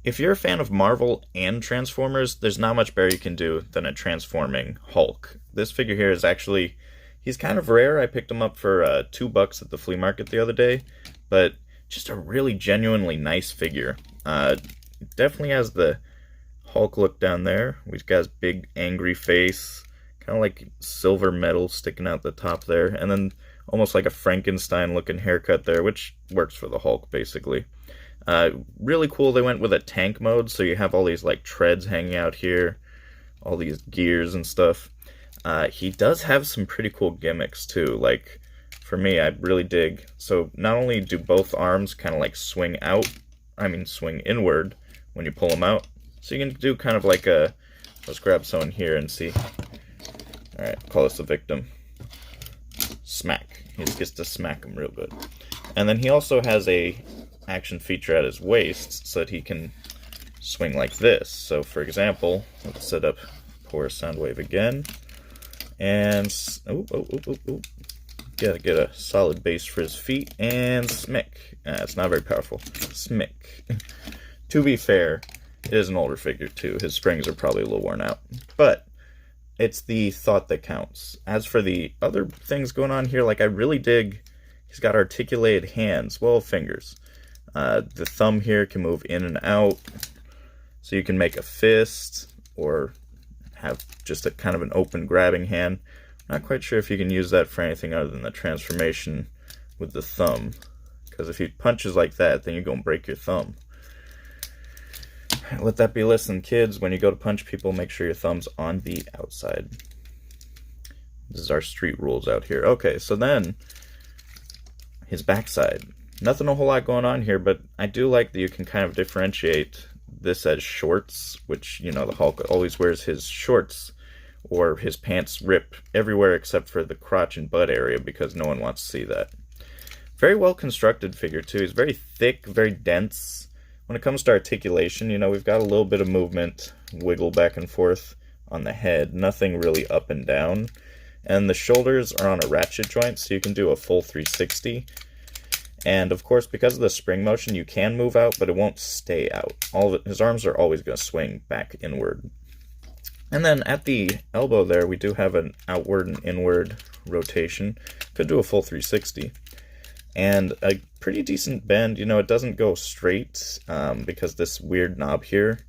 If you're a fan of Marvel and Transformers, there's not much better you can do than a transforming Hulk. This figure here is actually, he's kind of rare. I picked him up for $2 at the flea market the other day, but just a really genuinely nice figure. Definitely has the Hulk look down there. He's got his big angry face, kind of like silver metal sticking out the top there, and then almost like a Frankenstein looking haircut there, which works for the Hulk basically. Really cool, they went with a tank mode, so you have all these like treads hanging out here, all these gears and stuff. He does have some pretty cool gimmicks too, like for me, I really dig. So not only do both arms kind of like swing inward when you pull them out, so you can do kind of like a, let's grab someone here and see. Alright, call this the victim. Smack. He just gets to smack him real good. And then he also has a action feature at his waist so that he can swing like this. So for example, let's set up poor Soundwave again. And gotta get a solid base for his feet and smick. It's not very powerful. Smick. To be fair, it is an older figure too. His springs are probably a little worn out. But it's the thought that counts. As for the other things going on here, like I really dig, he's got articulated hands, well, fingers. The thumb here can move in and out, so you can make a fist or have just a kind of an open grabbing hand. Not quite sure if you can use that for anything other than the transformation with the thumb, because if he punches like that, then you're going to break your thumb. Let that be a lesson, kids. When you go to punch people, make sure your thumb's on the outside. This is our street rules out here. Okay, so then his backside. Nothing a whole lot going on here, but I do like that you can kind of differentiate this as shorts, which, you know, the Hulk always wears his shorts or his pants rip everywhere except for the crotch and butt area because no one wants to see that. Very well constructed figure, too. He's very thick, very dense. When it comes to articulation, you know, we've got a little bit of movement, wiggle back and forth on the head, nothing really up and down. And the shoulders are on a ratchet joint, so you can do a full 360. And of course, because of the spring motion, you can move out, but it won't stay out. His arms are always going to swing back inward. And then at the elbow there, we do have an outward and inward rotation. Could do a full 360. And a pretty decent bend. You know, it doesn't go straight because this weird knob here,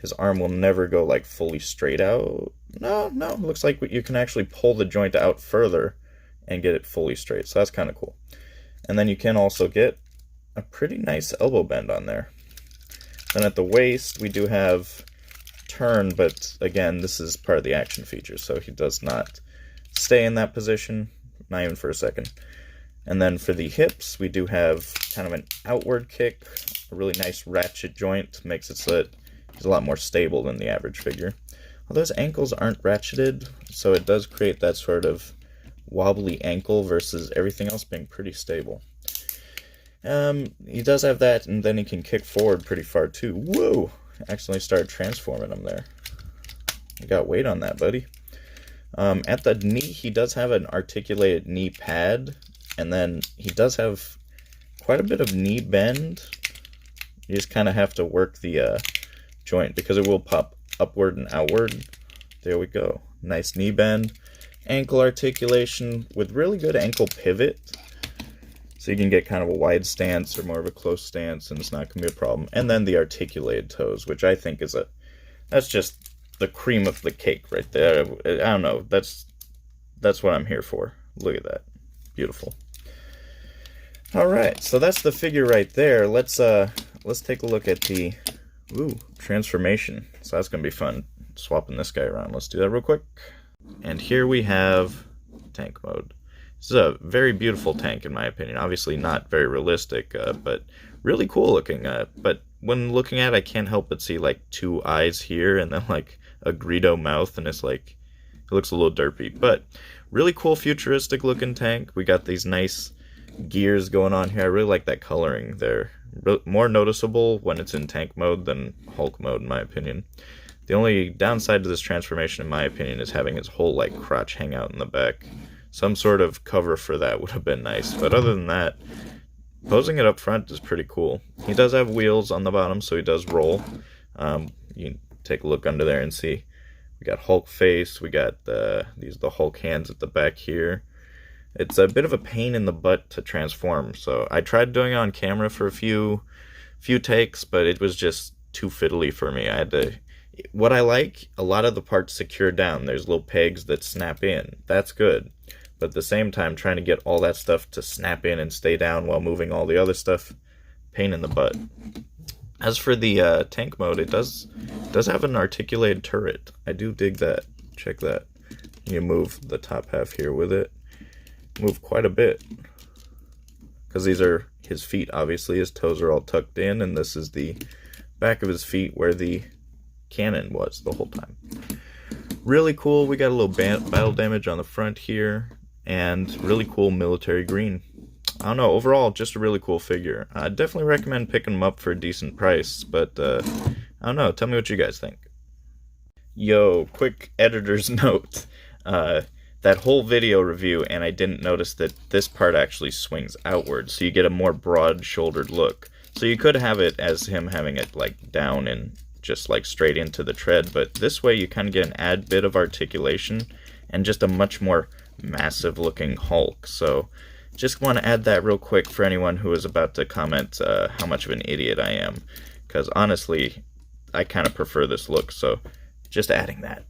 his arm will never go like fully straight out. No, it looks like you can actually pull the joint out further and get it fully straight. So that's kind of cool. And then you can also get a pretty nice elbow bend on there. Then at the waist, we do have turn, but again, this is part of the action feature, so he does not stay in that position, not even for a second. And then for the hips, we do have kind of an outward kick, a really nice ratchet joint, makes it so that he's a lot more stable than the average figure. Although his ankles aren't ratcheted, so it does create that sort of wobbly ankle versus everything else being pretty stable. He does have that, and then he can kick forward pretty far too. Whoa! Accidentally started transforming him there. You got weight on that, buddy. At the knee, he does have an articulated knee pad, and then he does have quite a bit of knee bend. You just kind of have to work the joint because it will pop upward and outward. There we go. Nice knee bend. Ankle articulation with really good ankle pivot. So you can get kind of a wide stance or more of a close stance, and it's not going to be a problem. And then the articulated toes, which I think is that's just the cream of the cake right there. I don't know. That's what I'm here for. Look at that. Beautiful. All right, so that's the figure right there. Let's take a look at the transformation. So that's going to be fun, swapping this guy around. Let's do that real quick. And here we have tank mode. This is a very beautiful tank in my opinion. Obviously not very realistic, but really cool looking. But when looking at it, I can't help but see like two eyes here and then like a Greedo mouth, and it's like, it looks a little derpy. But really cool futuristic looking tank. We got these nice gears going on here. I really like that coloring there. More noticeable when it's in tank mode than Hulk mode in my opinion. The only downside to this transformation, in my opinion, is having his whole like crotch hang out in the back. Some sort of cover for that would have been nice. But other than that, posing it up front is pretty cool. He does have wheels on the bottom, so he does roll. You can take a look under there and see. We got Hulk face, we got the Hulk hands at the back here. It's a bit of a pain in the butt to transform, so I tried doing it on camera for a few takes, but it was just too fiddly for me. I had to... What I like, a lot of the parts secure down. There's little pegs that snap in. That's good. But at the same time, trying to get all that stuff to snap in and stay down while moving all the other stuff, pain in the butt. As for the tank mode, it does have an articulated turret. I do dig that. Check that. You move the top half here with it. Move quite a bit. Because these are his feet, obviously. His toes are all tucked in, and this is the back of his feet where the cannon was the whole time. Really cool. We got a little battle damage on the front here, and really cool military green. I don't know, overall, just a really cool figure. I definitely recommend picking them up for a decent price, but I don't know, tell me what you guys think. Yo, quick editor's note. That whole video review, and I didn't notice that this part actually swings outward, so you get a more broad-shouldered look. So you could have it as him having it like down and just like straight into the tread, but this way you kind of get an add bit of articulation and just a much more massive looking Hulk. So just want to add that real quick for anyone who is about to comment how much of an idiot I am, because honestly I kind of prefer this look, so just adding that.